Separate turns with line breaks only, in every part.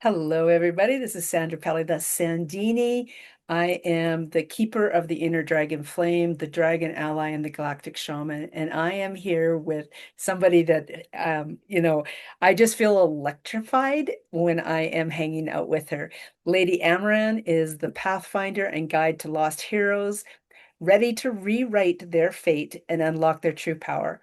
Hello, everybody. This is Sandra Pelly, the Sandini. I am the keeper of the inner dragon flame, the dragon ally, and the galactic shaman. And I am here with somebody that, I just feel electrified when I am hanging out with her. Lady Amaran is the Pathfinder and guide to lost heroes, ready to rewrite their fate and unlock their true power.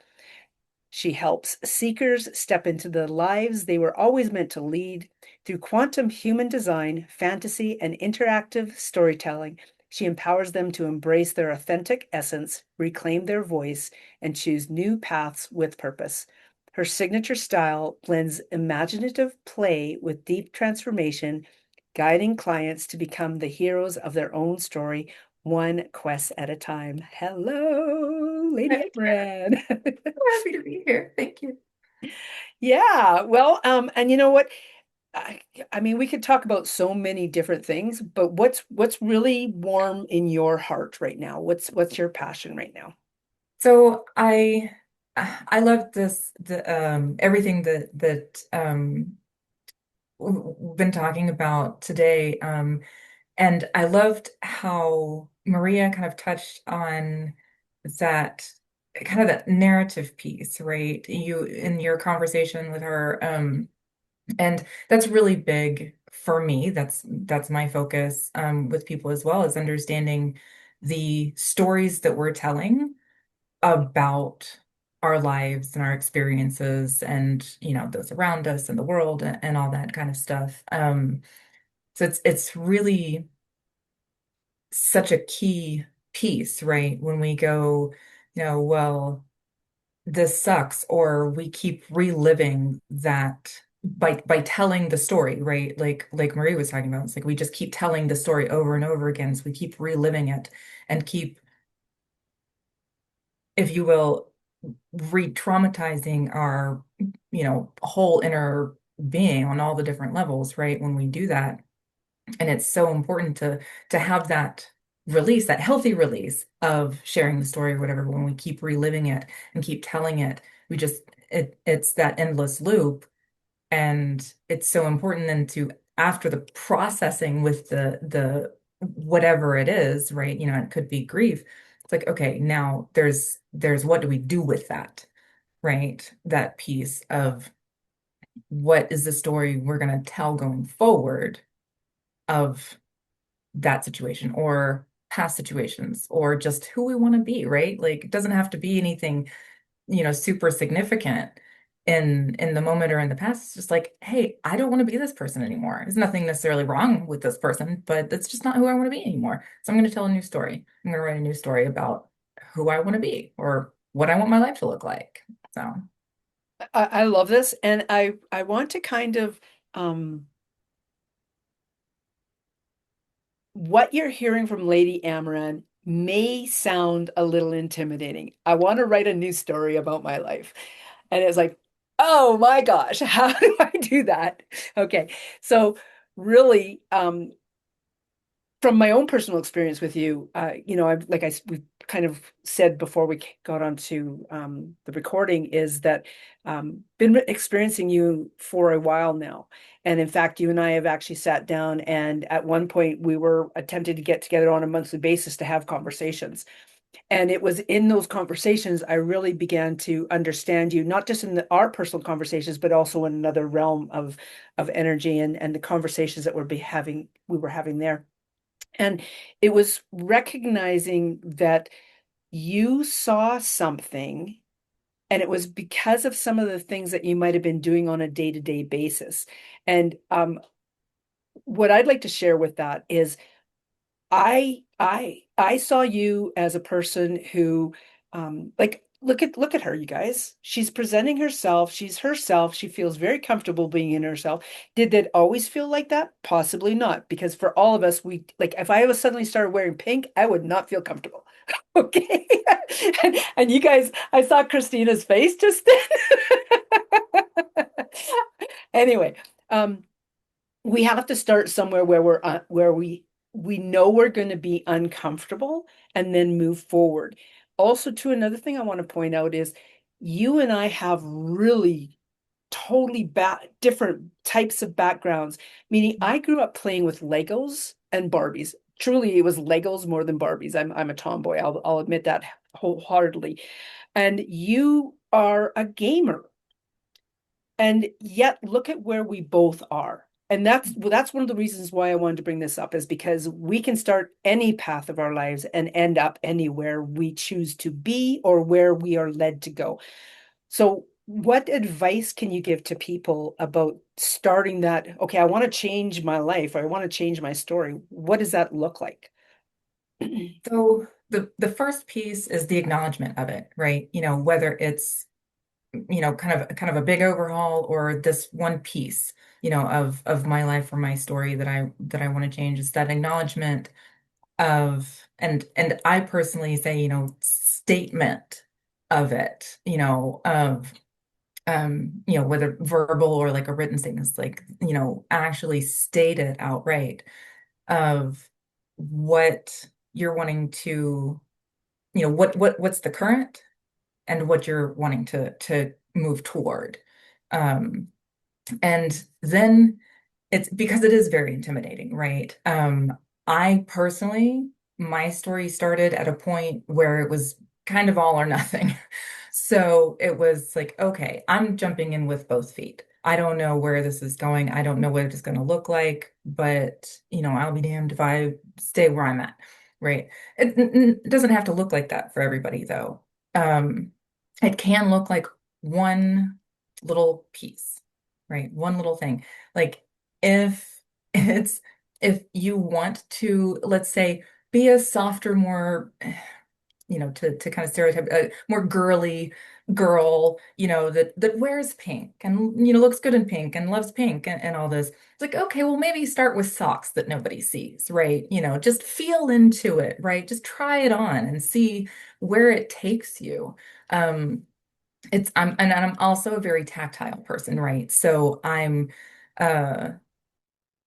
She helps seekers step into the lives they were always meant to lead. Through quantum human design, fantasy, and interactive storytelling, she empowers them to embrace their authentic essence, reclaim their voice, and choose new paths with purpose. Her signature style blends imaginative play with deep transformation, guiding clients to become the heroes of their own story, one quest at a time. Hello, Lady
Hi,
Emran.
happy to be here. Thank you.
Yeah, well, and you know what? I, I mean, we could talk about so many different things, but what's really warm in your heart right now? What's your passion right now?
So I love the everything that we've been talking about today. And I loved how Maria kind of touched on that kind of that narrative piece, right? You in your conversation with her, and that's really big for me. That's my focus with people as well, is understanding the stories that we're telling about our lives and our experiences and those around us and the world and all that kind of stuff. So it's really such a key piece, right? When we go, well, this sucks, or we keep reliving that by telling the story, right? Like Marie was talking about, it's like we just keep telling the story over and over again. So we keep reliving it and keep, if you will, re-traumatizing our, whole inner being on all the different levels, right? When we do that. And it's so important to have that release, that healthy release of sharing the story or whatever. When we keep reliving it and keep telling it, we just it's that endless loop. And it's so important then to, after the processing with the whatever it is, right? It could be grief. It's like, okay, now there's what do we do with that, right? That piece of what is the story we're going to tell going forward of that situation or past situations or just who we want to be, right? Like it doesn't have to be anything, super significant in the moment or in the past. It's just like, hey, I don't want to be this person anymore. There's nothing necessarily wrong with this person, but that's just not who I want to be anymore. So I'm going to tell a new story. I'm going to write a new story about who I want to be or what I want my life to look like. So
I love this, and I want to kind of um what you're hearing from Lady Amaran may sound a little intimidating. I want to write a new story about my life. And it's like, oh my gosh, how do I do that? Okay. So really, from my own personal experience with you, I've like we kind of said before we got onto the recording, is that been experiencing you for a while now, and in fact, you and I have actually sat down, and at one point we were attempting to get together on a monthly basis to have conversations. And it was in those conversations I really began to understand you, not just in our personal conversations, but also in another realm of energy and the conversations that we were having there. And it was recognizing that you saw something, and it was because of some of the things that you might have been doing on a day-to-day basis. And what I'd like to share with that is I saw you as a person who like look at her, you guys. She's presenting herself, she's herself, she feels very comfortable being in herself. Did that always feel like that? Possibly not, because for all of us, we like if I was suddenly started wearing pink, I would not feel comfortable. Okay. And you guys, I saw Christina's face just then. Anyway, um we have to start somewhere where we know we're going to be uncomfortable and then move forward. Also, too, another thing I want to point out is you and I have really totally different types of backgrounds. Meaning, I grew up playing with Legos and Barbies. Truly, it was Legos more than Barbies. I'm a tomboy. I'll admit that wholeheartedly. And you are a gamer. And yet look at where we both are. And that's one of the reasons why I wanted to bring this up is because we can start any path of our lives and end up anywhere we choose to be or where we are led to go. So what advice can you give to people about starting that? Okay, I want to change my life. I want to change my story. What does that look like?
So the first piece is the acknowledgement of it, right? Whether it's kind of a big overhaul or this one piece, of my life or my story that I want to change is that acknowledgement of and I personally say, statement of it, whether verbal or like a written statement, it's like, actually state it outright of what you're wanting to, what's the current and what you're wanting to move toward. Um, and then it's because it is very intimidating, right? I personally, my story started at a point where it was kind of all or nothing. So it was like, okay, I'm jumping in with both feet. I don't know where this is going. I don't know what it's going to look like, but I'll be damned if I stay where I'm at, right? It doesn't have to look like that for everybody, though. Um, it can look like one little piece, right? One little thing. Like if it's if you want to, let's say, be a softer, more, to kind of stereotype, a more girly girl, that wears pink and, looks good in pink and loves pink and all this. It's like, okay, well, maybe start with socks that nobody sees, right? Just feel into it, right? Just try it on and see where it takes you. Um, I'm also a very tactile person, right? So I'm uh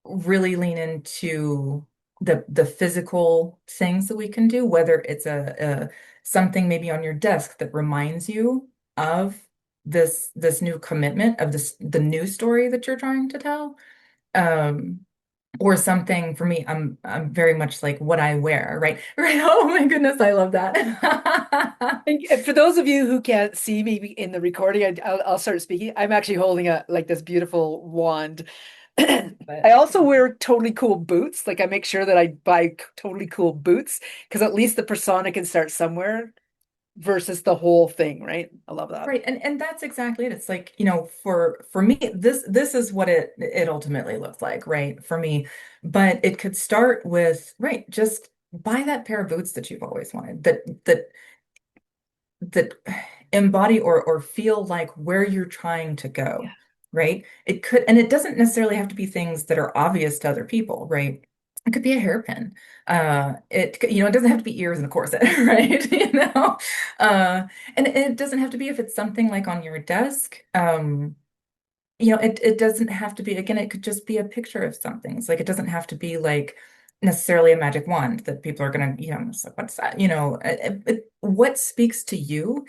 really lean into the physical things that we can do, whether it's a something maybe on your desk that reminds you of this new commitment of the new story that you're trying to tell. Um, or something for me, I'm very much like what I wear, right? Right. Oh my goodness, I love that.
And for those of you who can't see me in the recording, I'll start speaking. I'm actually holding a like this beautiful wand. I
But
also wear totally cool boots. Like I make sure that I buy totally cool boots because at least the persona can start somewhere versus the whole thing, right? I love that.
right, and that's exactly it. It's like, for me, this is what it ultimately looks like, right? For me. But it could start with, right, just buy that pair of boots that you've always wanted, that embody or feel like where you're trying to
Yeah.
go, right? It could, and it doesn't necessarily have to be things that are obvious to other people, right? It could be a hairpin. It doesn't have to be ears and a corset, right? Uh, and it doesn't have to be if it's something like on your desk. It doesn't have to be, again, it could just be a picture of something. It's like it doesn't have to be like necessarily a magic wand that people are gonna, it's like, what's that? What speaks to you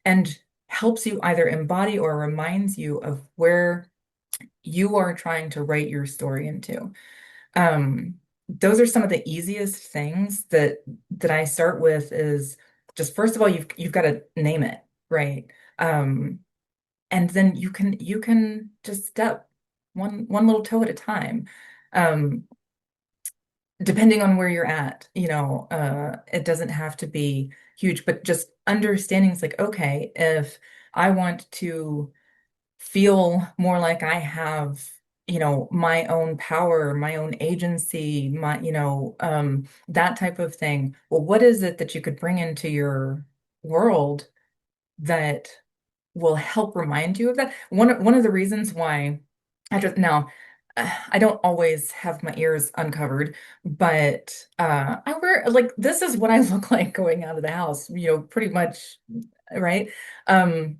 and helps you either embody or reminds you of where you are trying to write your story into. Um, those are some of the easiest things that I start with is just first of all, you've got to name it, right? Um, and then you can just step one little toe at a time. Um, depending on where you're at, it doesn't have to be huge, but just understanding it's like, okay, if I want to feel more like I have, my own power, my own agency, that type of thing. Well, what is it that you could bring into your world that will help remind you of that? One of the reasons why I just now I don't always have my ears uncovered, but I wear like this is what I look like going out of the house, pretty much, right? Um,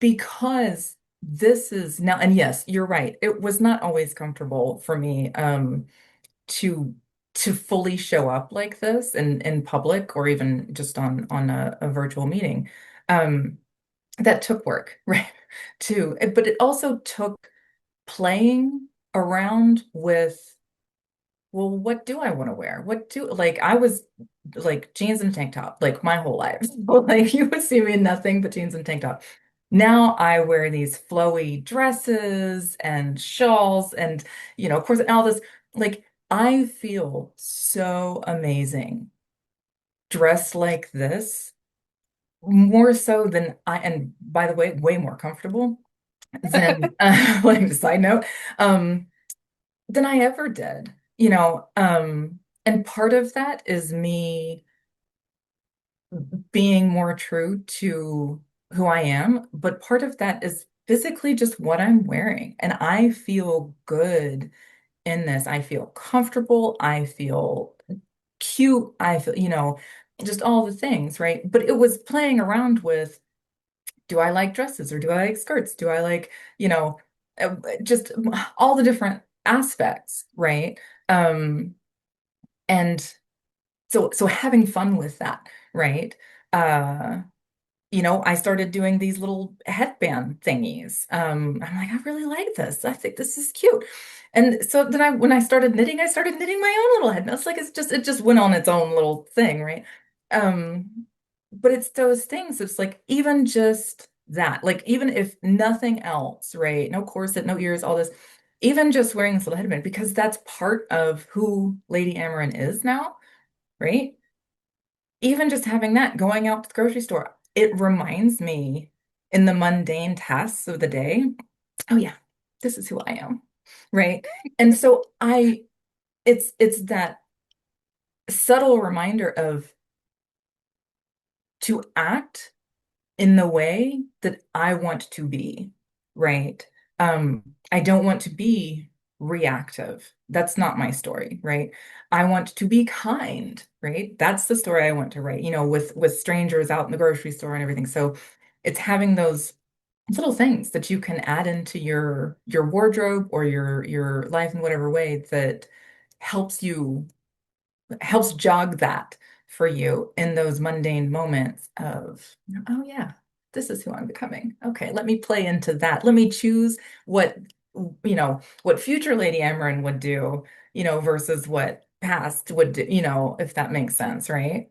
because this is now, and yes, you're right. It was not always comfortable for me to to fully show up like this in public or even just on a virtual meeting. Um, that took work, right? too. But it also took playing around with, well, what do I want to wear? What do like I was like jeans and tank top like my whole life. Like you would see me in nothing but jeans and tank top. Now I wear these flowy dresses and shawls and of course all this like I feel so amazing dressed like this more so than and by the way, way more comfortable than like a side note. Um than I ever did, and part of that is me being more true to who I am, but part of that is physically just what I'm wearing. And I feel good in this. I feel comfortable. I feel cute. I feel, just all the things, right? But it was playing around with, do I like dresses or do I like skirts? Do I like, you know, just all the different aspects, right? Um, and so having fun with that, right? Uh, I started doing these little headband thingies. I'm like, I really like this. I think this is cute. And so then when I started knitting my own little headbands. Like it just went on its own little thing, right? But it's those things. It's like even just that, like even if nothing else, right? No corset, no ears, all this, even just wearing this little headband, because that's part of who Lady Amaran is now, right? Even just having that, going out to the grocery store, it reminds me in the mundane tasks of the day, oh yeah, this is who I am, right? And so it's that subtle reminder of to act in the way that I want to be, right? I don't want to be reactive. That's not my story, right? I want to be kind, right? That's the story I want to write, with strangers out in the grocery store and everything. So it's having those little things that you can add into your wardrobe or your life in whatever way that helps you helps jog that for you in those mundane moments of, oh yeah, this is who I'm becoming. Okay, let me play into that. Let me choose what future Lady Amarin would do, versus what past would do, if that makes sense, right?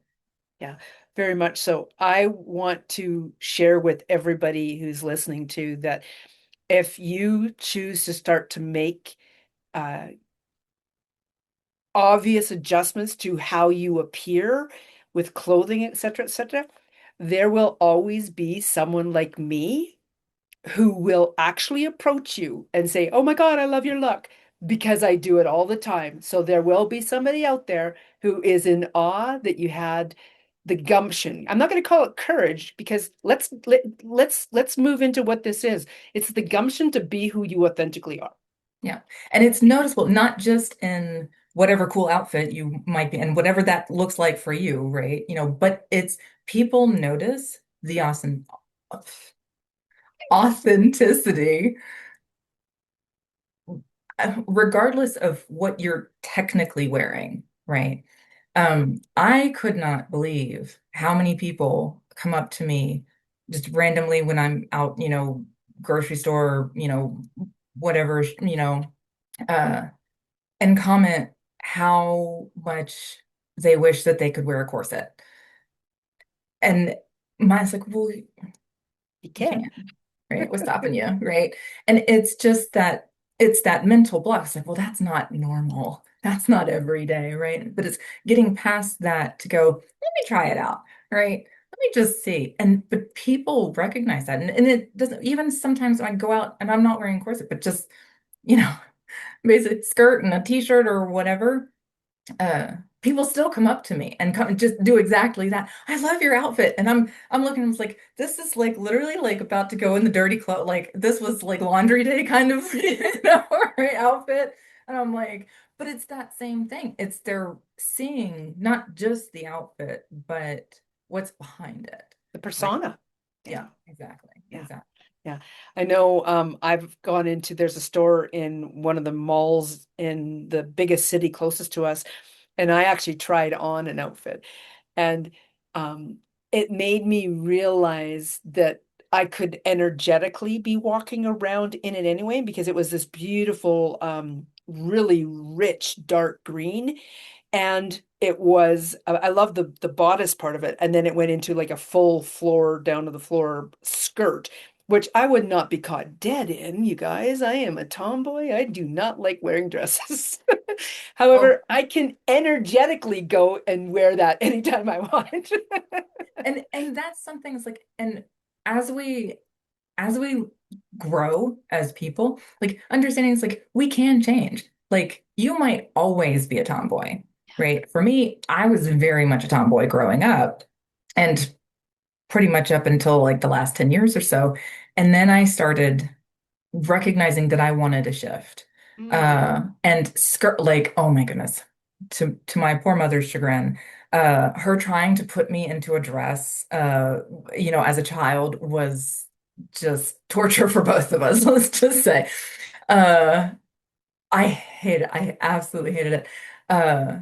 Yeah, very much so. I want to share with everybody who's listening to that if you choose to start to make uh, obvious adjustments to how you appear with clothing, etc., there will always be someone like me who will actually approach you and say, "Oh my God, I love your look," because I do it all the time. So there will be somebody out there who is in awe that you had the gumption. I'm not going to call it courage because let's move into what this is. It's the gumption to be who you authentically are.
Yeah. And it's noticeable, not just in whatever cool outfit you might be in, whatever that looks like for you, right? But it's people notice the awesome authenticity regardless of what you're technically wearing, right? I could not believe how many people come up to me just randomly when I'm out, grocery store, whatever, uh, and comment how much they wish that they could wear a corset. And mine's like, well,
You
you
can.
can't. Right? What's stopping you, right? And it's that mental block. It's like, well, that's not normal. That's not every day, right? But it's getting past that to go, let me try it out, right? Let me just see. But people recognize that. And it doesn't even sometimes I go out and I'm not wearing a corset, but just, you know, basic skirt and a t-shirt or whatever, people still come up to me and come and just do exactly that. I love your outfit. And I'm looking, I was like, this is like literally like about to go in the dirty clothes. Like this was like laundry day kind of, right, outfit. And I'm like, but it's that same thing. It's they're seeing not just the outfit, but what's behind it.
The
Right.
persona.
Yeah,
Yeah.
exactly.
Yeah.
Exactly.
Yeah. I know I've gone into there's a store in one of the malls in the biggest city closest to us, and I actually tried on an outfit. And um it made me realize that I could energetically be walking around in it anyway because it was this beautiful, really rich dark green. And it was, I love the bodice part of it. And then it went into like a full floor down to the floor skirt, which I would not be caught dead in, you guys. I am a tomboy. I do not like wearing dresses.
Oh,
However, I can energetically go and wear that anytime I want.
and that's something it's like, and as we grow as people, like understanding it's like we can change. Like you might always be a tomboy, right? For me, I was very much a tomboy growing up and pretty much up until like the last 10 years or so. And then I started recognizing that I wanted a shift.
Mm.
And skirt like, oh my goodness, to my poor mother's chagrin, her trying to put me into a dress, as a child was just torture for both of us, let's just say. Uh, I absolutely hated it. Uh,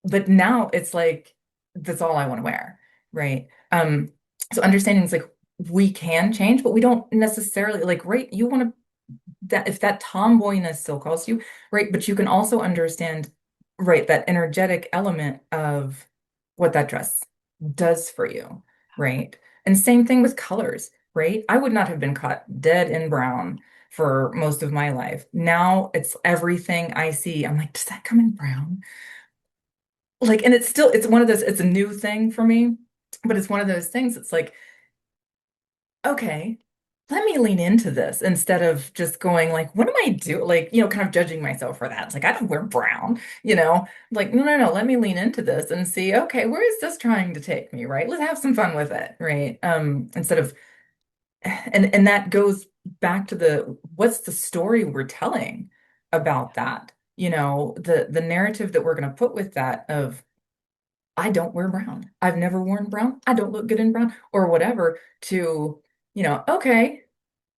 but now it's like that's all I want to wear, right? So understanding is like we can change, but we don't necessarily like, right? You want to that if that tomboyness still calls you, right? But you can also understand, right, that energetic element of what that dress does for you, right? And same thing with colors, right? I would not have been caught dead in brown for most of my life. Now it's everything I see. I'm like, does that come in brown? Like, and it's one of those, it's a new thing for me, but it's one of those things. It's like, okay, let me lean into this instead of just going like, what am I doing? Like, kind of judging myself for that. It's like, I don't wear brown, like, no, no, no, let me lean into this and see, okay, where is this trying to take me, right? Let's have some fun with it, right? Instead of, and that goes back to what's the story we're telling about that? The narrative that we're going to put with that of, I don't wear brown. I've never worn brown. I don't look good in brown or whatever to, okay,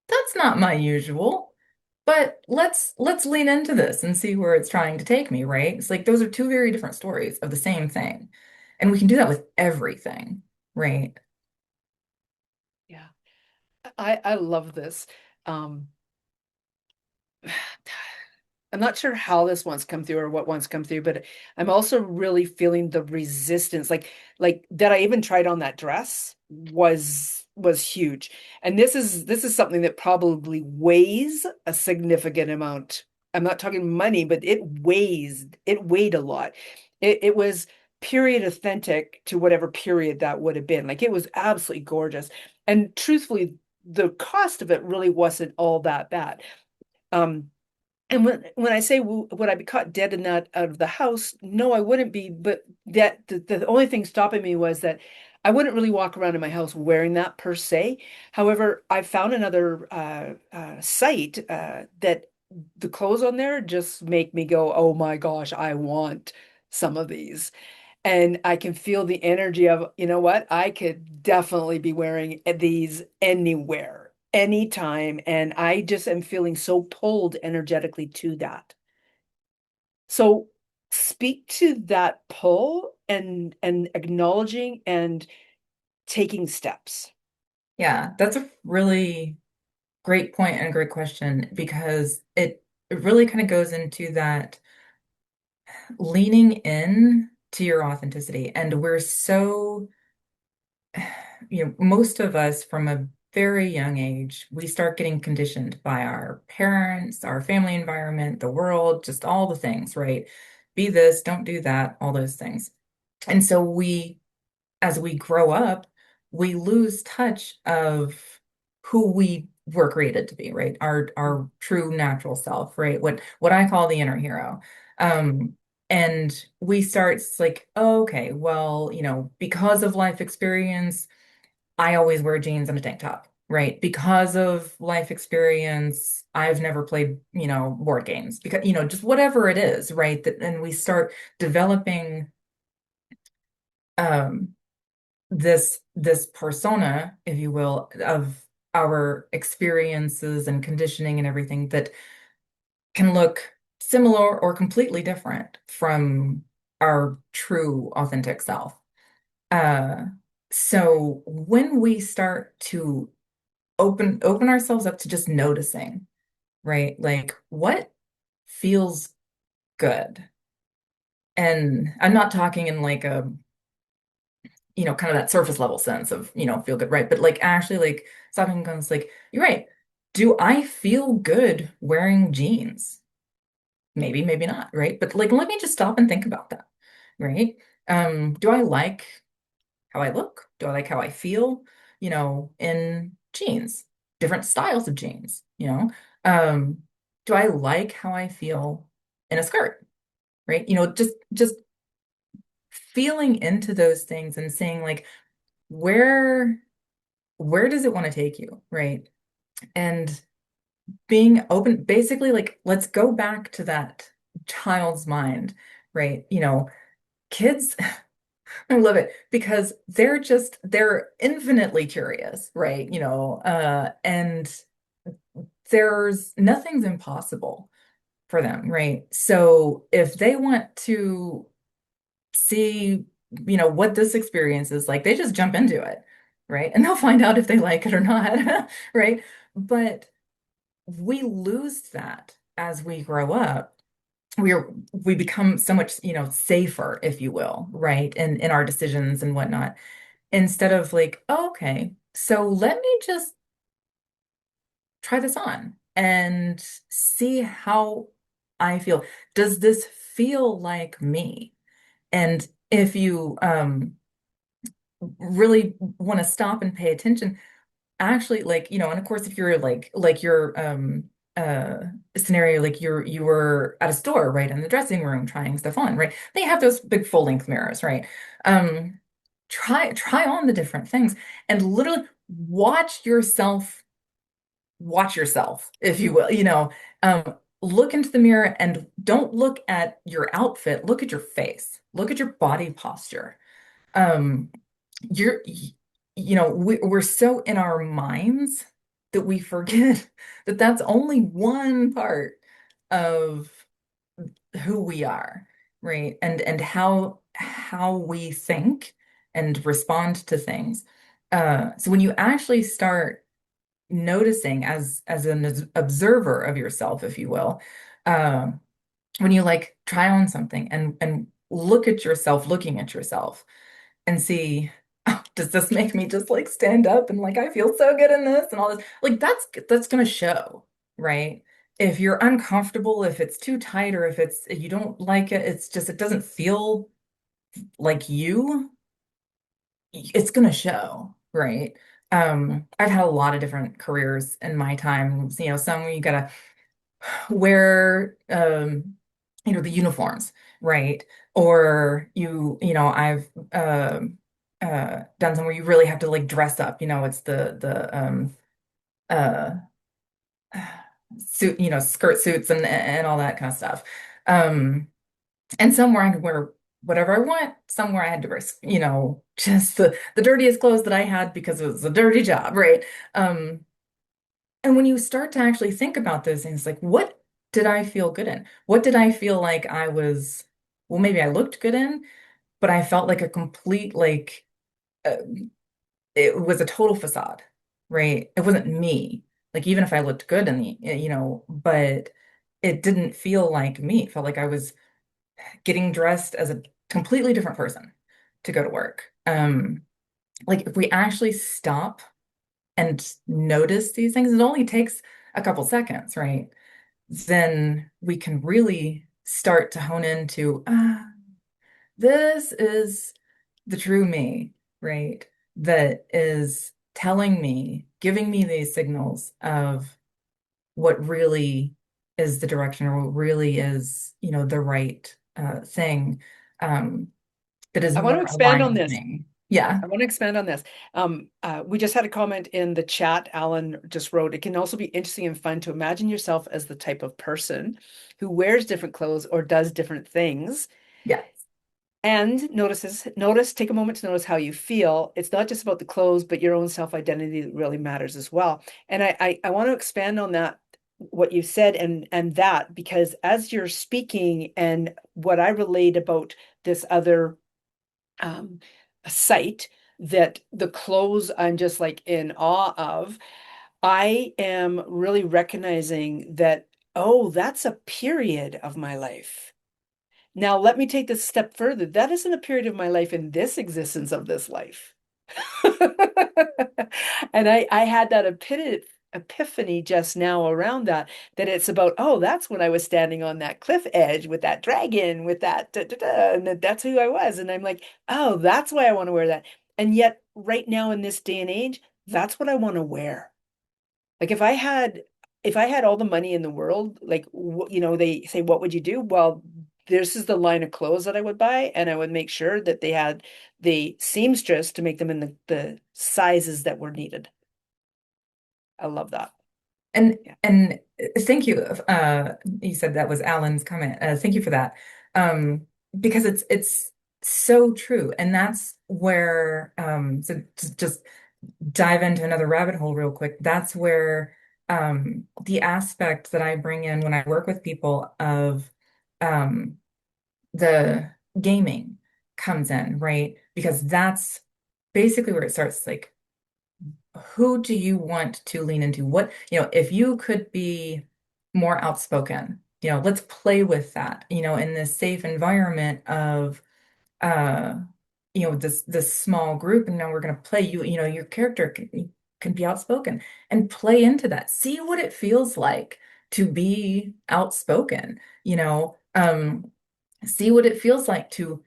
that's not my usual, but let's lean into this and see where it's trying to take me, right? It's like those are two very different stories of the same thing. And we can do that with everything, right?
Yeah, I love this. Um, I'm not sure how this one's come through or what one's come through, but I'm also really feeling the resistance. Like that I even tried on that dress was huge. And this is something that probably weighs a significant amount. I'm not talking money, but it weighed a lot. It was period authentic to whatever period that would have been. Like it was absolutely gorgeous. And truthfully, the cost of it really wasn't all that bad. Um, and when I say would I be caught dead in that out of the house? No, I wouldn't be. But that the only thing stopping me was that I wouldn't really walk around in my house wearing that per se. However, I found another site that the clothes on there just make me go, oh my gosh, I want some of these. And I can feel the energy of, you know what? I could definitely be wearing these anywhere, anytime. And I just am feeling so pulled energetically to that. So speak to that pull and acknowledging and taking steps.
Yeah, that's a really great point and a great question because it really kind of goes into that leaning in to your authenticity. And we're so most of us from a very young age, we start getting conditioned by our parents, our family environment, the world, just all the things, right? Be this, don't do that, all those things. And so as we grow up, we lose touch of who we were created to be, right? Our true natural self, right? What I call the inner hero. Um, and we start it's like, oh, okay, well, because of life experience, I always wear jeans and a tank top, right? Because of life experience, I've never played, board games because, just whatever it is, right? And we start developing um this persona, if you will, of our experiences and conditioning and everything that can look similar or completely different from our true authentic self. Uh, so when we start to open ourselves up to just noticing, right? Like what feels good. And I'm not talking in like a, kind of that surface level sense of, feel good, right? But like actually like stopping and goes like, you're right. Do I feel good wearing jeans? Maybe, maybe not, right? But like let me just stop and think about that, right? Do I like how I look? Do I like how I feel, in jeans, different styles of jeans, you know? Um, do I like how I feel in a skirt, right? Just feeling into those things and saying like, where where does it want to take you, right? And being open, basically like, let's go back to that child's mind, right? Kids, I love it because they're infinitely curious, right? And nothing's impossible for them, right? So if they want to see, what this experience is like, they just jump into it, right? And they'll find out if they like it or not, right? But we lose that as we grow up. We become so much, safer, if you will, right? In our decisions and whatnot, instead of like, oh, okay, so let me just try this on and see how I feel. Does this feel like me? And if you really want to stop and pay attention, actually, like, and of course if you're like your scenario, like you were at a store, right, in the dressing room trying stuff on, right? They have those big full-length mirrors, right? um try on the different things and literally watch yourself, if you will, look into the mirror and don't look at your outfit, look at your face, look at your body posture. um you're we're so in our minds that we forget that that's only one part of who we are, right? And how we think and respond to things. So when you actually start noticing as an observer of yourself, if you will, uh, when you like try on something and look at yourself looking at yourself and see, oh, does this make me just like stand up and like I feel so good in this and all this? Like that's gonna show, right? If you're uncomfortable, if it's too tight, or if you don't like it, it doesn't feel like you, it's gonna show, right? I've had a lot of different careers in my time. Some where you gotta wear the uniforms, right? Or I've done some where you really have to like dress up, it's the uh suit, skirt suits and all that kind of stuff. Um and somewhere I could wear whatever I want, somewhere I had to wear, just the dirtiest clothes that I had because it was a dirty job, right? Um And when you start to actually think about those things, like what did I feel good in? What did I feel like I was, well, maybe I looked good in, but I felt like a complete, like, uh, it was a total facade, right? It wasn't me. Like, even if I looked good in but it didn't feel like me. It felt like I was getting dressed as a completely different person to go to work. Like, if we actually stop and notice these things, it only takes a couple seconds, right? Then we can really start to hone into, this is the true me, right? That is telling me, giving me these signals of what really is the direction, or what really is, the right thing, um, that is
I want to
more
expand
aligned
on
with
this.
me. Yeah.
I want to expand on this. We just had a comment in the chat. Alan just wrote, it can also be interesting and fun to imagine yourself as the type of person who wears different clothes or does different things.
Yeah.
And take a moment to notice how you feel. It's not just about the clothes, but your own self-identity that really matters as well. And I want to expand on that, what you said, and that, because as you're speaking and what I relayed about this other um, site, that the clothes I'm just like in awe of. I am really recognizing that, oh, that's a period of my life. Now, let me take this a step further. That isn't a period of my life in this existence of this life. And I had that epiphany just now around that, that it's about, oh, that's when I was standing on that cliff edge with that dragon, with that, da, da, da, and that's who I was. And I'm like, oh, that's why I want to wear that. And yet, right now in this day and age, that's what I want to wear. Like if I had all the money in the world, like they say, what would you do? Well, this is the line of clothes that I would buy, and I would make sure that they had the seamstress to make them in the sizes that were needed. I love that.
And
Yeah.
and thank you. You said that was Alan's comment. Thank you for that. Because it's so true. And that's where so to just dive into another rabbit hole real quick. That's where the aspect that I bring in when I work with people of um the gaming comes in, right? Because that's basically where it starts. Like, who do you want to lean into? What, if you could be more outspoken, let's play with that, in this safe environment of uh, this small group, and now we're gonna play your character can be outspoken and play into that. See what it feels like to be outspoken, see what it feels like to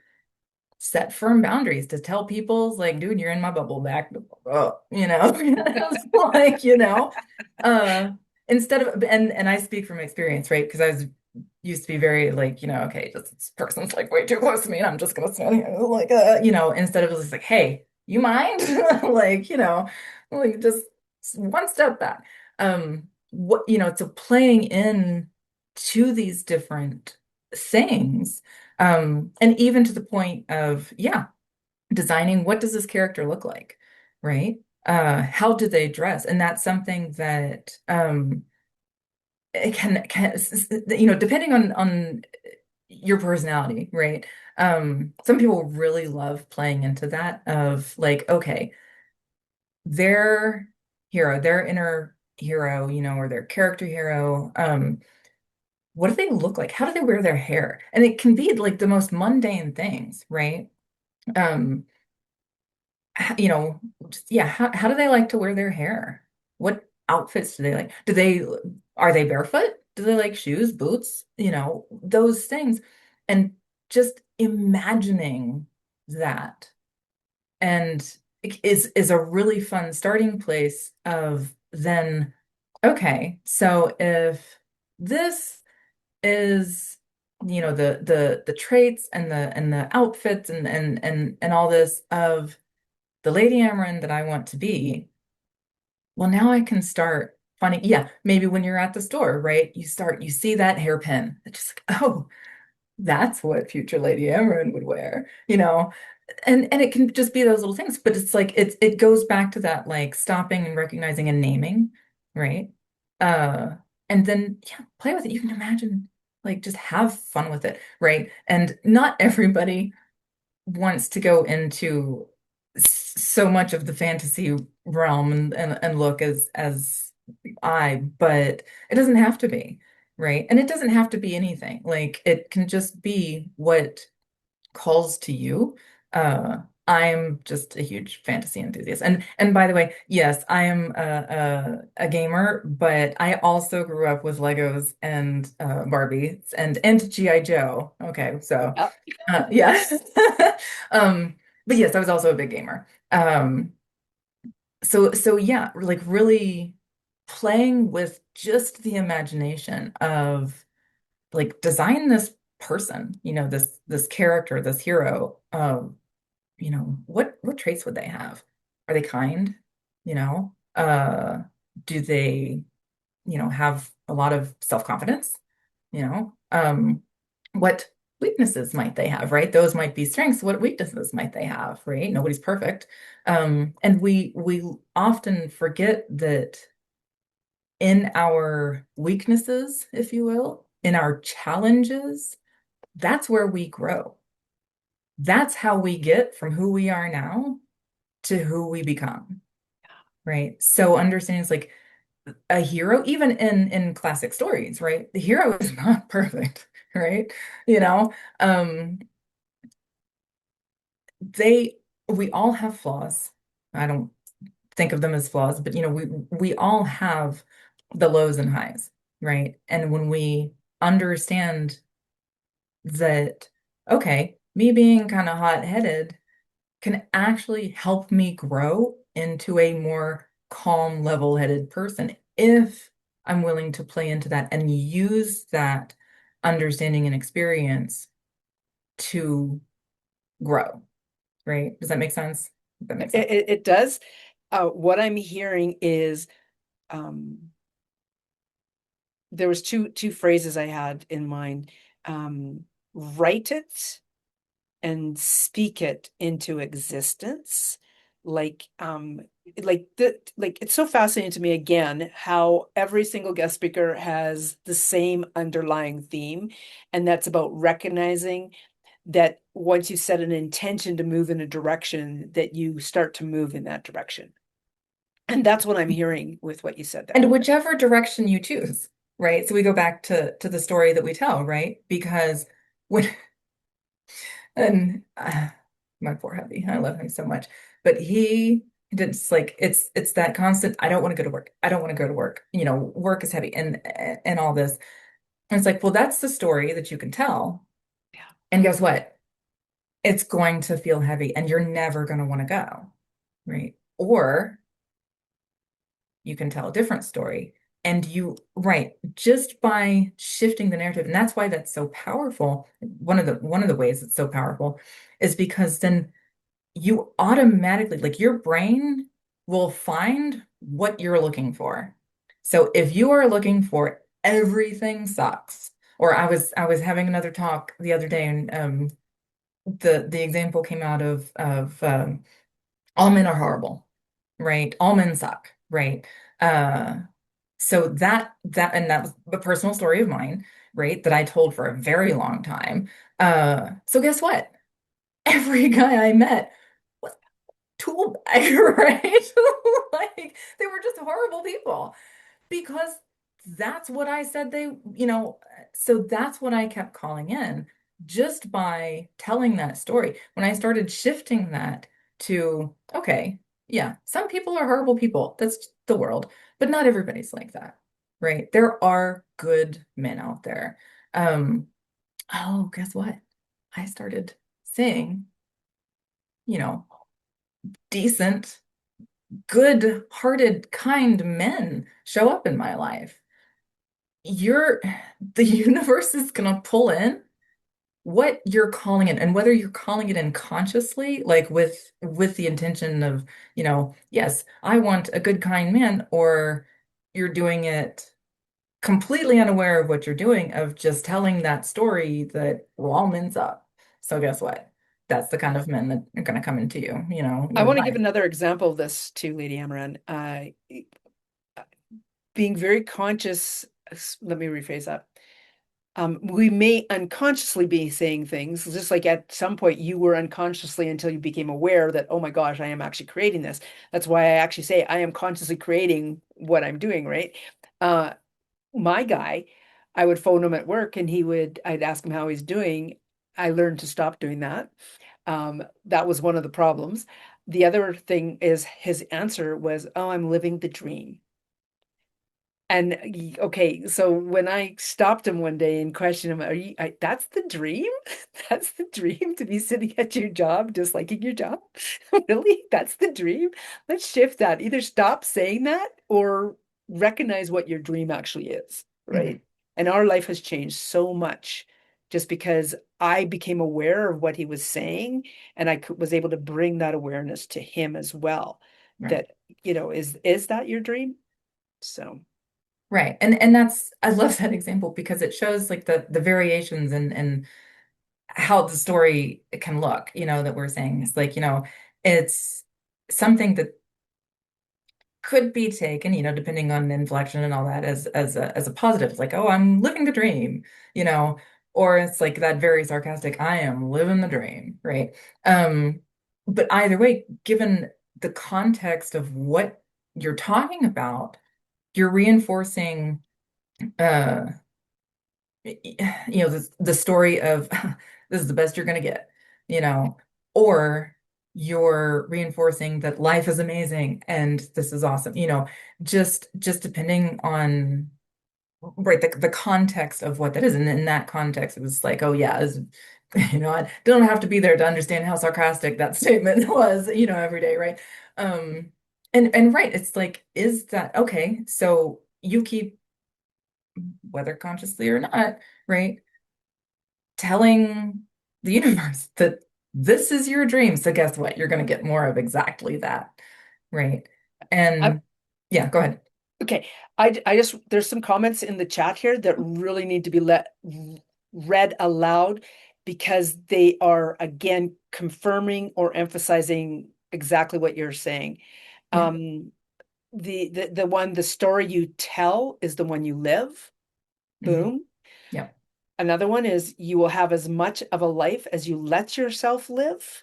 set firm boundaries to tell people like, dude, you're in my bubble back up, It's like, uh instead of and I speak from experience, right? Because I was used to be very like, okay, this person's like way too close to me and I'm just gonna stand here like instead of just like, hey, you mind? Like, like just one step back. What, so playing in to these different things, and even to the point of, yeah, designing what does this character look like, right? How do they dress? And that's something that it can depending on your personality, right? Some people really love playing into that of like, okay, their their inner hero, or their character hero, what do they look like? How do they wear their hair? And it can be like the most mundane things, right? Um, just, yeah, how do they like to wear their hair? What outfits do they like? Are they barefoot? Do they like shoes, boots, those things? And just imagining that and is a really fun starting place of then, okay, so if this is the traits and the outfits and all this of the Lady Amaran that I want to be, well, now I can start finding, yeah, maybe when you're at the store, right? You see that hairpin. It's just like, oh, that's what future Lady Amaran would wear, and it can just be those little things, but it's like it goes back to that like stopping and recognizing and naming, right? Uh, and then yeah, play with it. You can imagine like just have fun with it, right? And not everybody wants to go into so much of the fantasy realm and look as but it doesn't have to be, right? And it doesn't have to be anything. Like it can just be what calls to you. Uh, I'm just a huge fantasy enthusiast. And by the way, yes, I am a gamer, but I also grew up with Legos and Barbies and G.I. Joe. Okay, so
Yep.
yeah. Um, but yes, I was also a big gamer. So yeah, like really playing with just the imagination of like design this person, this character, this hero. What traits would they have? Are they kind? You know, do they, have a lot of self-confidence? What weaknesses might they have, right? Those might be strengths. What weaknesses might they have, right? Nobody's perfect. And we often forget that in our weaknesses, if you will, in our challenges, that's where we grow. That's how we get from who we are now to who we become, right? So understanding is like a hero, even in classic stories, right? The hero is not perfect, right? You know, um, they we all have flaws. I don't think of them as flaws, but we all have the lows and highs, right? And when we understand that, okay, me being kind of hot-headed can actually help me grow into a more calm, level-headed person if I'm willing to play into that and use that understanding and experience to grow, right? Does that make sense? That makes sense.
It does. What I'm hearing is um, there was two phrases I had in mind. Write it and speak it into existence. Like like it's so fascinating to me again how every single guest speaker has the same underlying theme, and that's about recognizing that once you set an intention to move in a direction, that you start to move in that direction. And that's what I'm hearing with what you said there.
And whichever direction you choose, right? So we go back to the story that we tell, right? Because when and my poor hubby, I love him so much, but he it's like it's that constant, I don't want to go to work. I don't want to go to work. Work is heavy and all this. And it's like, well, that's the story that you can tell.
Yeah.
And guess what? It's going to feel heavy and you're never going to want to go, right? Or you can tell a different story. And right, just by shifting the narrative, and that's why that's so powerful. One of the ways it's so powerful is because then you automatically, like your brain will find what you're looking for. So if you are looking for everything sucks, or I was having another talk the other day, and the example came out of all men are horrible, right? All men suck, right? Uh, so that was a personal story of mine, right? That I told for a very long time. So guess what? Every guy I met was a tool bag, right? Like they were just horrible people because that's what I said so that's what I kept calling in just by telling that story. When I started shifting that to, okay, yeah, some people are horrible people. That's the world, but not everybody's like that, right? There are good men out there. Um, oh, guess what? I started seeing, you know, decent, good-hearted, kind men show up in my life. you're the universe is gonna pull in what you're calling it, and whether you're calling it in consciously, like with the intention of, yes, I want a good kind man, or you're doing it completely unaware of what you're doing, of just telling that story that well, all men's up. So guess what? That's the kind of men that are gonna come into
I
your
want to give
life.
another example of this too, Lady Amaran. Being very conscious, let me rephrase that. We may unconsciously be saying things, just like at some point you were unconsciously until you became aware that, oh my gosh, I am actually creating this. That's why I actually say I am consciously creating what I'm doing, right? Uh, my guy, I would phone him at work and I'd ask him how he's doing. I learned to stop doing that. That was one of the problems. The other thing is his answer was, oh, I'm living the dream. And okay, so when I stopped him one day and questioned him, that's the dream? That's the dream to be sitting at your job, just liking your job? Really? That's the dream? Let's shift that. Either stop saying that or recognize what your dream actually is, right?
Mhm.
And our life has changed so much just because I became aware of what he was saying, and was able to bring that awareness to him as well.
Right.
That, is that your dream? So.
Right. And that's, I love that example because it shows like the variations and how the story can look, that we're saying. It's like, it's something that could be taken, depending on inflection and all that, as a positive. It's like, oh, I'm living the dream, you know, or it's like that very sarcastic, I am living the dream, right? Um, but either way, given the context of what you're talking about, you're reinforcing uh the story of this is the best you're going to get, you know, or you're reinforcing that life is amazing and this is awesome, just depending on right the context of what that is. And in that context, it was like, oh yeah, I don't have to be there to understand how sarcastic that statement was, every day, right? Um, and right, it's like, is that okay? So you keep, whether consciously or not, right, telling the universe that this is your dream. So guess what? You're going to get more of exactly that, right?
I,
And yeah, go ahead.
okay. I just, there's some comments in the chat here that really need to be read aloud because they are, again, confirming or emphasizing exactly what you're saying.
Yeah.
Um, the story you tell is the one you live.
Hmm.
Boom.
Yeah.
Another one is you will have as much of a life as you let yourself live,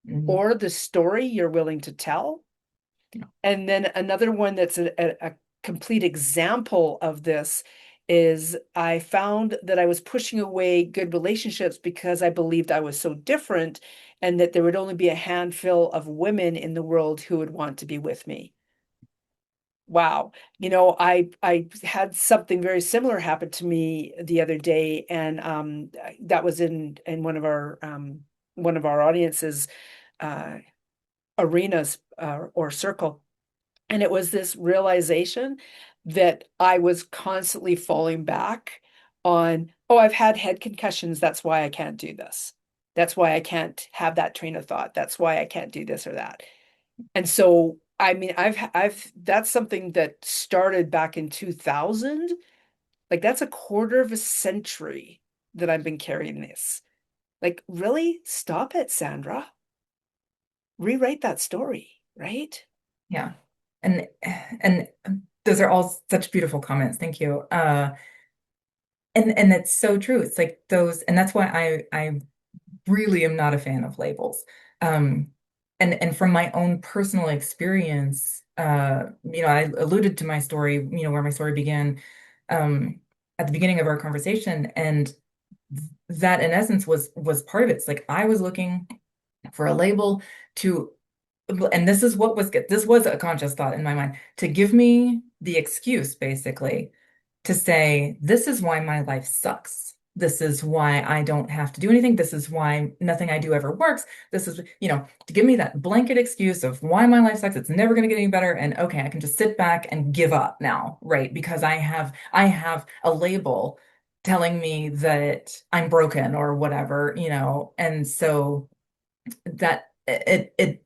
Hmm.
or the story you're willing to tell.
Yeah.
And then another one that's a complete example of this is I found that I was pushing away good relationships because I believed I was so different and that there would only be a handful of women in the world who would want to be with me. Wow. I had something very similar happen to me the other day, and that was in one of our audiences uh arenas or circle. And it was this realization that I was constantly falling back on, oh, I've had head concussions, that's why I can't do this. That's why I can't have that train of thought. That's why I can't do this or that. And so, I mean, that's something that started back in 2000. Like, that's a quarter of a century that I've been carrying this. Like, really? Stop it, Sandra. Rewrite that story, right?
Yeah. And those are all such beautiful comments. Thank you. And it's so true. It's like those, and that's why I really am not a fan of labels. Um, and from my own personal experience, I alluded to my story, where my story began, at the beginning of our conversation, and that in essence was part of it. It's like I was looking for a label to, and this was a conscious thought in my mind, to give me the excuse basically to say, this is why my life sucks. This is why I don't have to do anything. This is why nothing I do ever works. This is, to give me that blanket excuse of why my life sucks. It's never going to get any better. And okay, I can just sit back and give up now, right? Because I have a label telling me that I'm broken or whatever, and so that it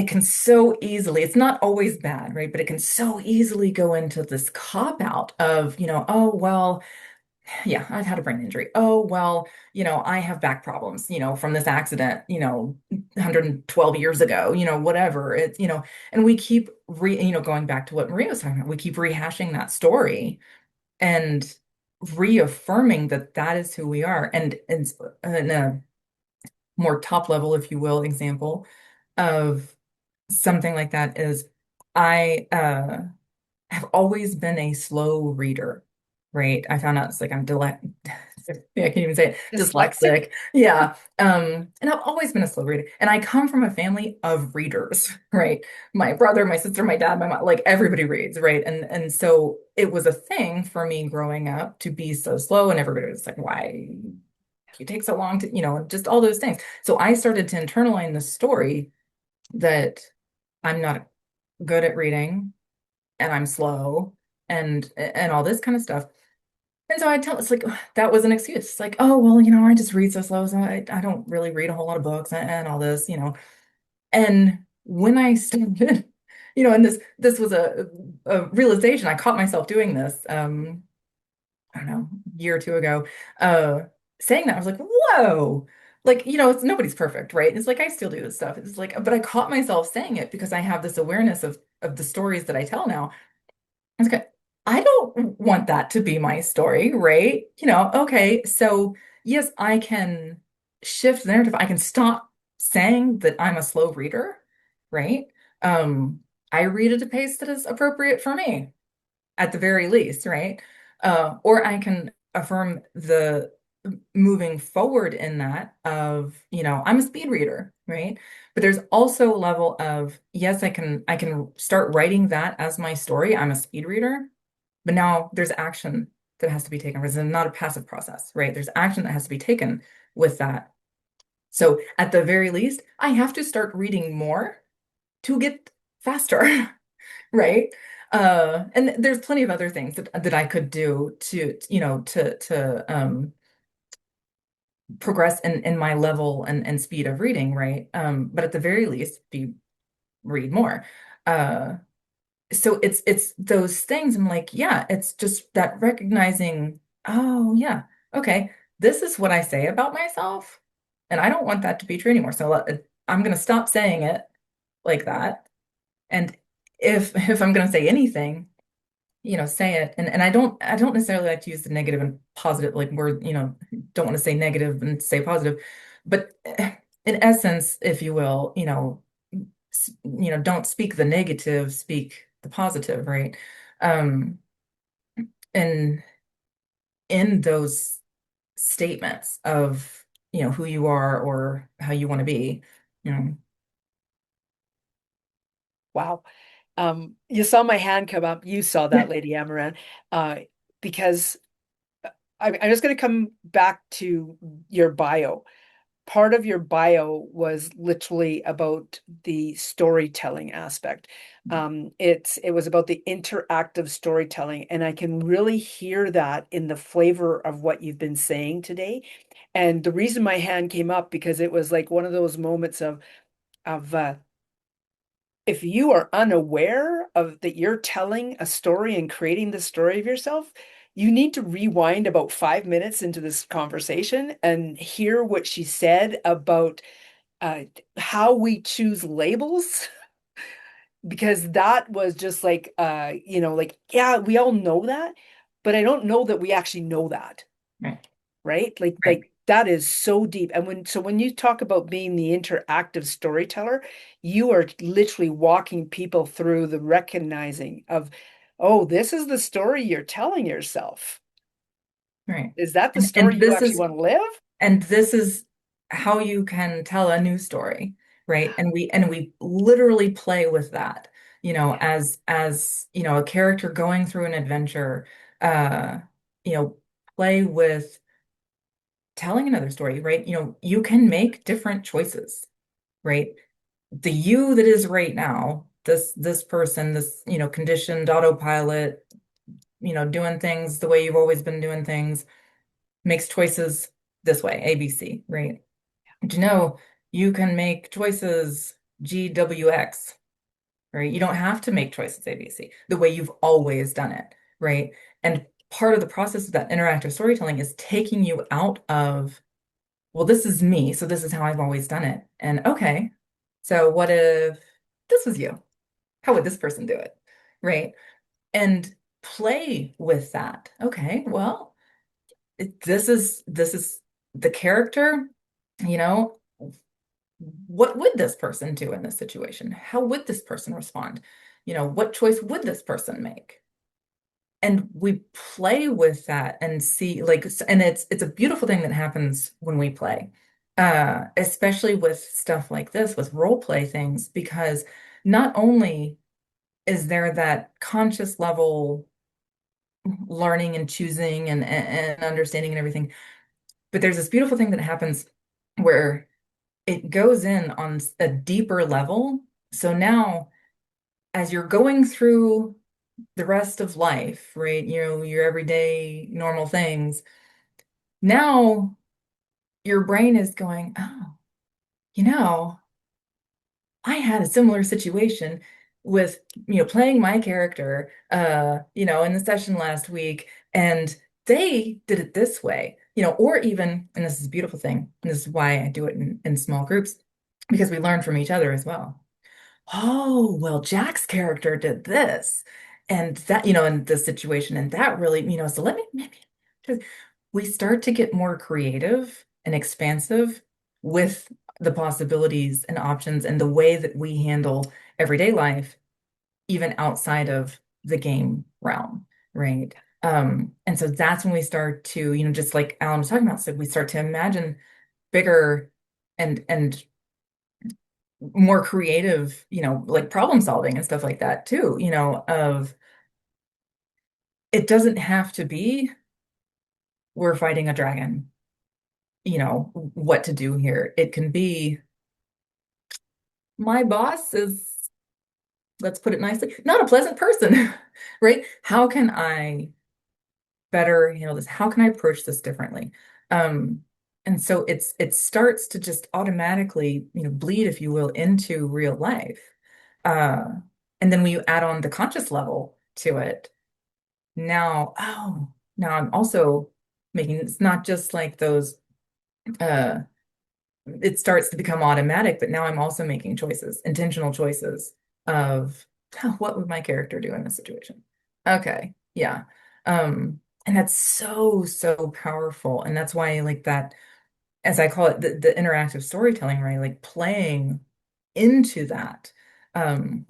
can so easily, it's not always bad, right? But it can so easily go into this cop out of, oh, well, yeah, I've had a brain injury. Oh, well, I have back problems, from this accident, 112 years ago, whatever. It's, and we keep going back to what Maria was talking about, we keep rehashing that story and reaffirming that that is who we are. And in a more top level, if you will, example of something like that is I have always been a slow reader, right? I found out it's like I'm yeah, I can't even say it,
Dyslexic?
dyslexic. Yeah. And I've always been a slow reader. And I come from a family of readers, right? My brother, my sister, my dad, my mom, like everybody reads, right? And so it was a thing for me growing up to be so slow, and everybody was like, why you take so long to, just all those things. So I started to internalize the story that I'm not good at reading and I'm slow and all this kind of stuff. And so I tell it's like that was an excuse. It's like, oh well, I just read so slow, so I don't really read a whole lot of books and all this. And when I started, and this was a realization. I caught myself doing this. I don't know, year or two ago, uh, saying that, I was like, whoa, like, it's nobody's perfect, right? It's like I still do this stuff. It's like, but I caught myself saying it because I have this awareness of the stories that I tell now. It's like, I don't want that to be my story, right? Okay, so yes, I can shift the narrative. I can stop saying that I'm a slow reader, right? Um, I read at a pace that is appropriate for me, at the very least, right? Or I can affirm the moving forward in that of, I'm a speed reader, right? But there's also a level of, yes, I can start writing that as my story. I'm a speed reader, but now there's action that has to be taken. It's not a passive process, right? There's action that has to be taken with that. So at the very least, I have to start reading more to get faster. Right? And there's plenty of other things that I could do to, to progress in my level and speed of reading, right? But at the very least, be read more. Uh, so it's those things. I'm like, yeah, it's just that recognizing, oh yeah, okay, this is what I say about myself, and I don't want that to be true anymore. So I'm gonna stop saying it like that. And if I'm gonna say anything, say it. And I don't necessarily like to use the negative and positive, like word, don't want to say negative and say positive. But in essence, if you will, don't speak the negative, speak the positive, right? Um, and in those statements of, who you are or how you want to be, you know,
Wow. You saw my hand come up. You saw that, Lady Amaran, uh, because I'm just going to come back to your bio. Part of your bio was literally about the storytelling aspect. It was about the interactive storytelling, and I can really hear that in the flavor of what you've been saying today. And the reason my hand came up because it was like one of those moments of if you are unaware of that you're telling a story and creating the story of yourself, you need to rewind about 5 minutes into this conversation and hear what she said about uh, how we choose labels, because that was just like, like, yeah, we all know that, but I don't know that we actually know that,
right,
right? Like,
right,
that is so deep. And when you talk about being the interactive storyteller, you are literally walking people through the recognizing of, oh, this is the story you're telling yourself.
right.
Is that the
And
story
and
you
this
actually
is
want to live?
And this is how you can tell a new story, right? And we literally play with that, as a character going through an adventure, uh, you know, play with telling another story, right? You can make different choices, right? The you that is right now, this person, this, conditioned autopilot, doing things the way you've always been doing things, makes choices this way, ABC, right? But you can make choices GWX, right? You don't have to make choices ABC the way you've always done it, right? And part of the process of that interactive storytelling is taking you out of, well, this is me, so this is how I've always done it. And okay, so what if this was you? How would this person do it? Right? And play with that. Okay, well, this is the character, you know, what would this person do in this situation? How would this person respond? What choice would this person make? And we play with that and see, like, and it's a beautiful thing that happens when we play, especially with stuff like this, with role play things, because not only is there that conscious level learning and choosing and understanding and everything, but there's this beautiful thing that happens where it goes in on a deeper level. So now, as you're going through the rest of life, right, your everyday normal things, now your brain is going, oh, you know, I had a similar situation with, playing my character, in the session last week, and they did it this way, or even, and this is a beautiful thing, and this is why I do it in small groups, because we learn from each other as well. Oh, well, Jack's character did this and that, in this situation, and that really, so let me maybe we start to get more creative and expansive with the possibilities and options and the way that we handle everyday life. even outside of the game realm, right? And so that's when we start to, just like Alan was talking about, so we start to imagine bigger and more creative, like problem solving and stuff like that too, of it doesn't have to be we're fighting a dragon, what to do here. It can be my boss is, let's put it nicely, not a pleasant person, right? How can I better handle this? How can I approach this differently? Um, and so it starts to just automatically, bleed, if you will, into real life. Uh, and then when you add on the conscious level to it, now I'm also making it's not just like those uh it starts to become automatic, but now I'm also making choices, intentional choices of what would my character do in this situation? Okay, yeah. And that's so, so powerful. And that's why I like that, as I call it, the interactive storytelling, right? Like playing into that um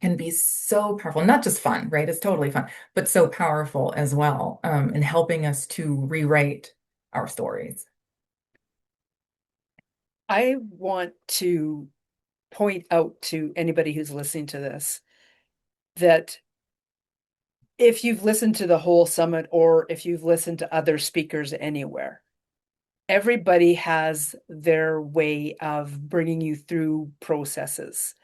can be so powerful, not just fun, right? It's totally fun, but so powerful as well, in helping us to rewrite our stories.
I want to point out to anybody who's listening to this that if you've listened to the whole summit or if you've listened to other speakers anywhere, everybody has their way of bringing you through processes.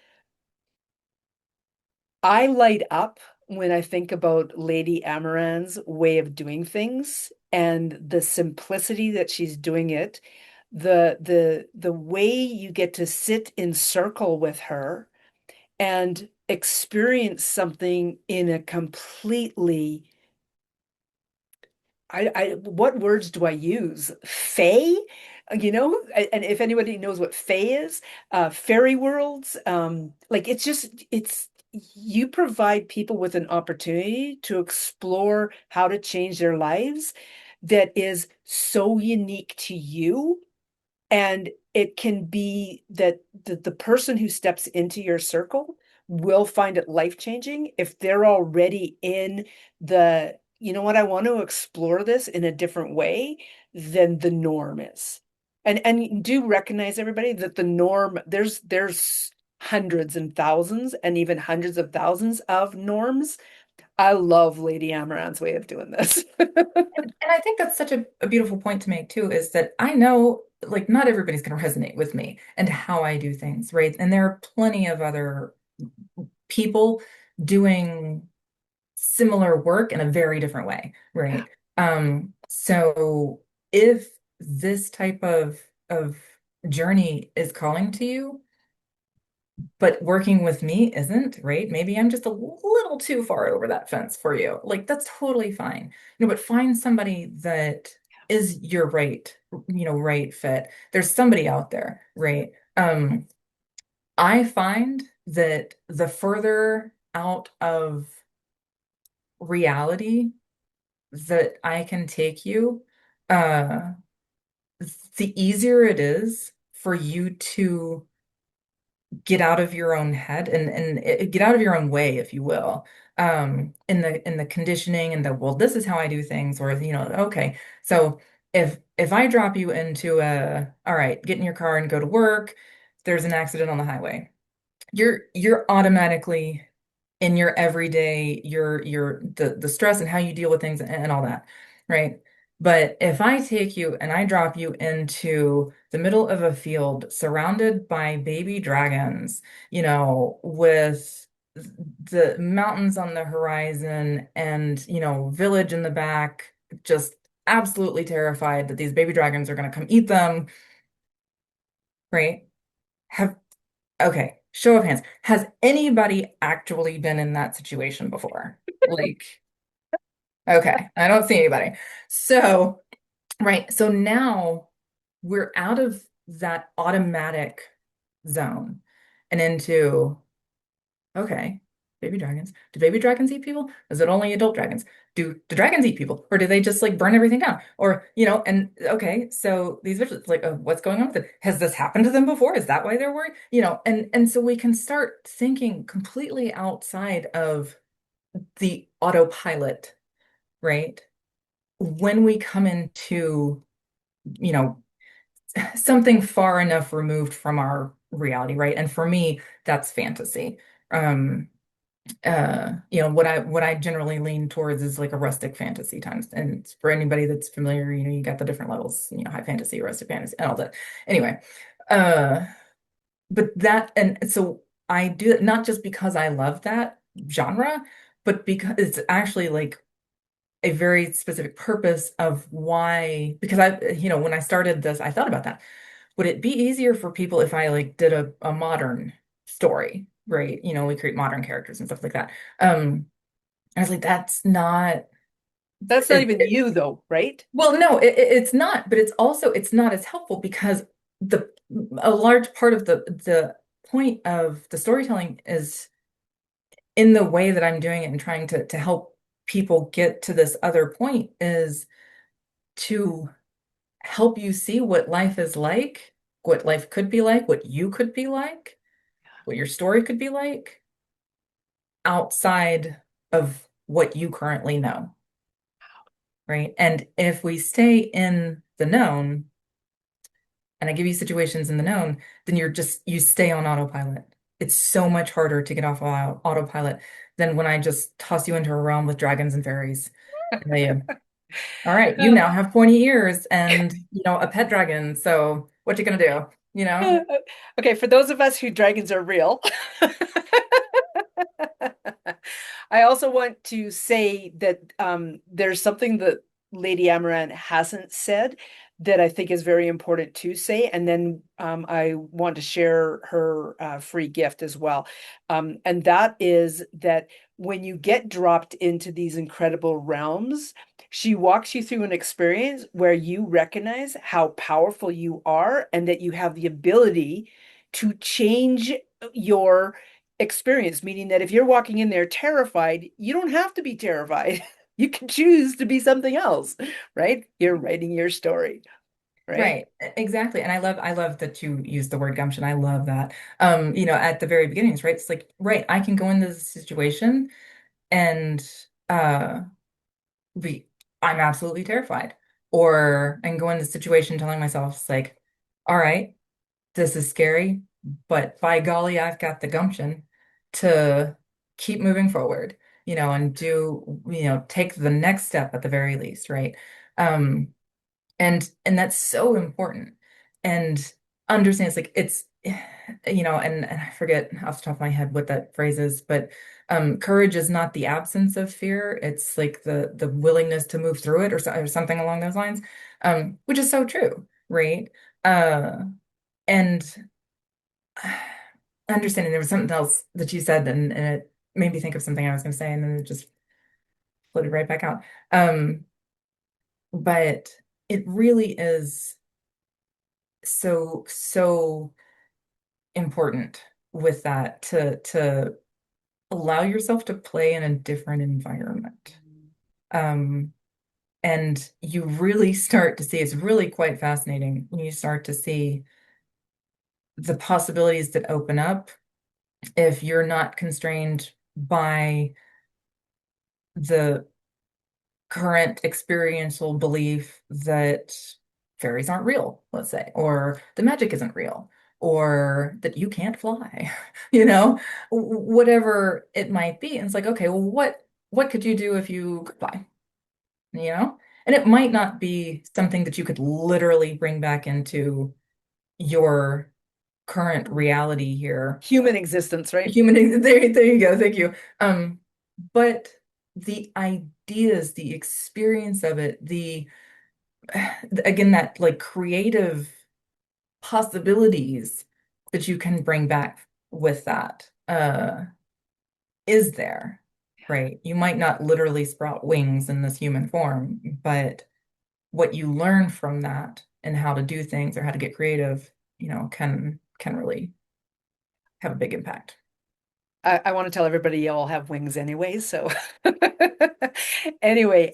I light up when I think about Lady Amaran's way of doing things and the simplicity that she's doing it, the way you get to sit in circle with her and experience something in a completely what words do I use? Fae, and if anybody knows what fae is, fairy worlds, like it's you provide people with an opportunity to explore how to change their lives that is so unique to you, and it can be that the person who steps into your circle will find it life-changing if they're already in you know what, I want to explore this in a different way than the norm is. And do recognize, everybody, that the norm, there's hundreds and thousands and even hundreds of thousands of norms. I love Lady Amaran's way of doing this.
And I think that's such a beautiful point to make too, is that I know like not everybody's going to resonate with me and how I do things, right? And there are plenty of other people doing similar work in a very different way, right? So if this type of journey is calling to you, but working with me isn't, right? Maybe I'm just a little too far over that fence for you. Like that's totally fine. But find somebody that is your right fit. There's somebody out there, right? I find that the further out of reality that I can take you, uh, the easier it is for you to get out of your own head and get out of your own way, if you will, in the conditioning and the, well, this is how I do things, or okay, so if I drop you into all right, get in your car and go to work, there's an accident on the highway, you're automatically in your everyday, your the stress and how you deal with things and all that, right? But if I take you and I drop you into the middle of a field surrounded by baby dragons, with the mountains on the horizon and, village in the back, just absolutely terrified that these baby dragons are going to come eat them, right? Have Okay, show of hands. Has anybody actually been in that situation before? Like, okay, I don't see anybody. So, right, so now we're out of that automatic zone and into, okay, baby dragons. Do baby dragons eat people? Is it only adult dragons? do the dragons eat people, or do they just like burn everything down? Or, and okay, so these visuals, like, what's going on with it? Has this happened to them before? Is that why they're worried? And so we can start thinking completely outside of the autopilot, right? When we come into, you know, something far enough removed from our reality, right? And for me, that's fantasy. Um, what I generally lean towards is like a rustic fantasy times. And for anybody that's familiar, you got the different levels, high fantasy, rustic fantasy, and all that. Anyway, uh, but that, and so I do it not just because I love that genre, but because it's actually like a very specific purpose of why, because when I started this, I thought about that. Would it be easier for people if I like did a modern story, right? We create modern characters and stuff like that. I was like, that's not
That's not
it,
even you though, right?
well, no, it's not, but it's not as helpful because the a large part of the point of the storytelling is in the way that I'm doing it and trying to help people get to this other point is to help you see what life is like, what life could be like, what you could be like, what your story could be like outside of what you currently know, right? And if we stay in the known, and I give you situations in the known, then you stay on autopilot. It's so much harder to get off autopilot than when I just toss you into a realm with dragons and fairies. And all right, you now have pointy ears and a pet dragon. So what you gonna do? You know?
Okay, for those of us who dragons are real, I also want to say that there's something that Lady Amaran hasn't said that I think is very important to say, and then I want to share her free gift as well. And that is that when you get dropped into these incredible realms, she walks you through an experience where you recognize how powerful you are and that you have the ability to change your experience, meaning that if you're walking in there terrified, you don't have to be terrified. You can choose to be something else, right? You're writing your story, right?
Right, exactly. And I love that you use the word gumption. I love that. At the very beginnings, right? It's like, right, I can go into this situation and uh be I'm absolutely terrified. Or I can go into the situation telling myself, it's like, all right, this is scary, but by golly, I've got the gumption to keep moving forward, and take the next step at the very least, right? Um, and that's so important. And understand it's like and I forget off the top of my head what that phrase is, but courage is not the absence of fear. It's like the willingness to move through it or something along those lines, which is so true, right? Uh, and understanding there was something else that you said, and it made me think of something I was going to say, and then it just floated right back out. Um, but it really is so important with that to allow yourself to play in a different environment. Um, and you really start to see it's really quite fascinating when you start to see the possibilities that open up if you're not constrained by the current experiential belief that fairies aren't real, let's say, or the magic isn't real, or that you can't fly, whatever it might be. And it's like, okay, well, what could you do if you could fly? You know? And it might not be something that you could literally bring back into your current reality here.
Human existence, right?
There you go, thank you. But the ideas, the experience of it, the again, that like creative possibilities that you can bring back with that is there, right? You might not literally sprout wings in this human form, but what you learn from that and how to do things or how to get creative, can really have a big impact.
I want to tell everybody you all have wings anyway. So anyway,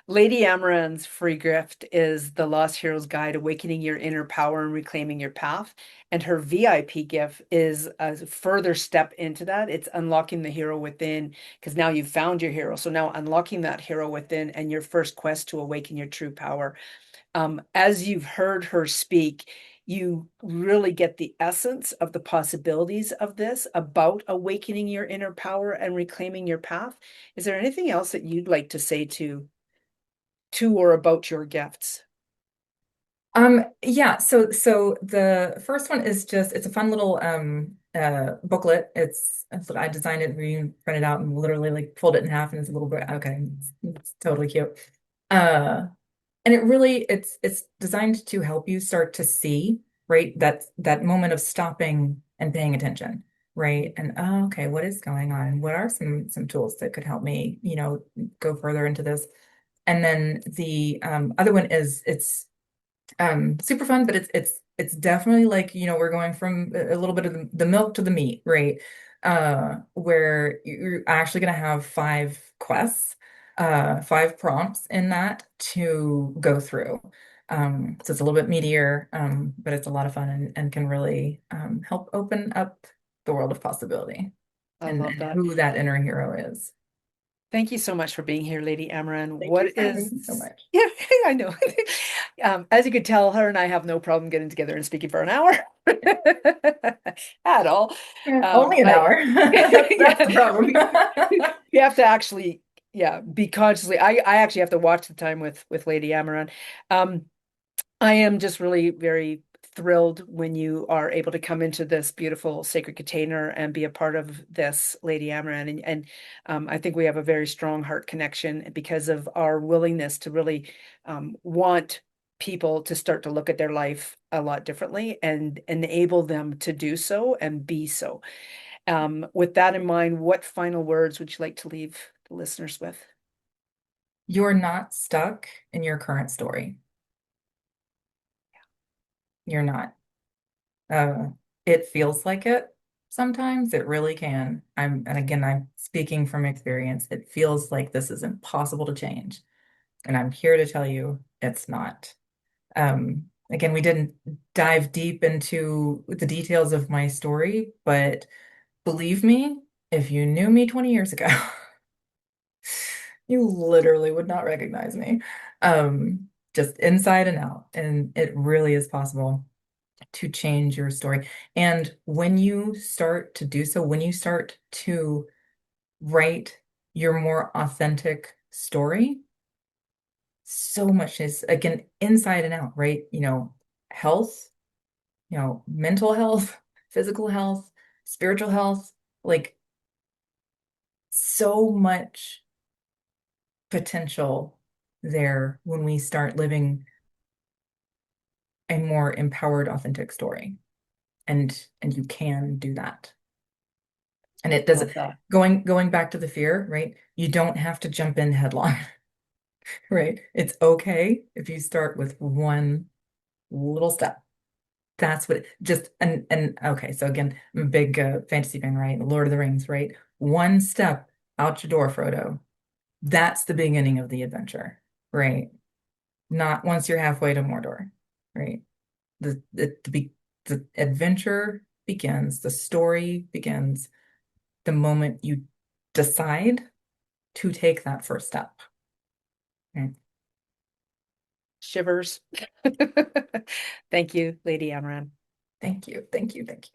Lady Amaran's free gift is the Lost Hero's Guide, Awakening Your Inner Power and Reclaiming Your Path. And her VIP gift is a further step into that. It's unlocking the hero within, because now you've found your hero. So now unlocking that hero within and your first quest to awaken your true power. As you've heard her speak, you really get the essence of the possibilities of this about awakening your inner power and reclaiming your path. Is there anything else that you'd like to say to or about your gifts?
Yeah, so the first one is just it's a fun little booklet. I designed it, we print it out and literally like fold it in half and it's a little bit okay. It's totally cute. Uh and it's designed to help you start to see, right? That moment of stopping and paying attention, right? And oh, okay, what is going on? What are some tools that could help me, go further into this? And then the other one is it's super fun, but it's definitely like, we're going from a little bit of the milk to the meat, right? Where you're actually going to have 5 quests, 5 prompts in that to go through. So it's a little bit meatier, but it's a lot of fun and can really help open up the world of possibility
I
and
love that.
who that inner hero is.
Thank you so much for being here, Lady Amaran.
Thank you
What
for having
is,
me so much.
yeah, I know. As you could tell, her and I have no problem getting together and speaking for an hour at all.
Yeah, only an
I,
hour. That's
yeah,
the problem.
we have to actually, yeah, be consciously. I actually have to watch the time with Lady Amaran. Um, I am just really very thrilled when you are able to come into this beautiful sacred container and be a part of this, Lady Amaran. And I think we have a very strong heart connection because of our willingness to really want people to start to look at their life a lot differently and enable them to do so and be so. With that in mind, what final words would you like to leave the listeners with?
You're not stuck in your current story. You're not. Uh, it feels like it sometimes. It really can. And again, I'm speaking from experience. It feels like this is impossible to change. And I'm here to tell you it's not. Again, we didn't dive deep into the details of my story, but believe me, if you knew me 20 years ago, you literally would not recognize me. Just inside and out. And it really is possible to change your story. And when you start to do so, when you start to write your more authentic story, so much is again inside and out, right? Health, mental health, physical health, spiritual health, like so much potential there when we start living a more empowered, authentic story. And you can do that. And it doesn't
Love that.
going back to the fear, right? You don't have to jump in headlong, right? It's okay if you start with one little step. That's what just and okay, so again, I'm a big fantasy fan, right? Lord of the Rings, right? One step out your door, Frodo. That's the beginning of the adventure, right? Not once you're halfway to Mordor, right? The adventure begins, the story begins the moment you decide to take that first step. Okay.
Shivers. Thank you, Lady Amaran.
Thank you. Thank you. Thank you.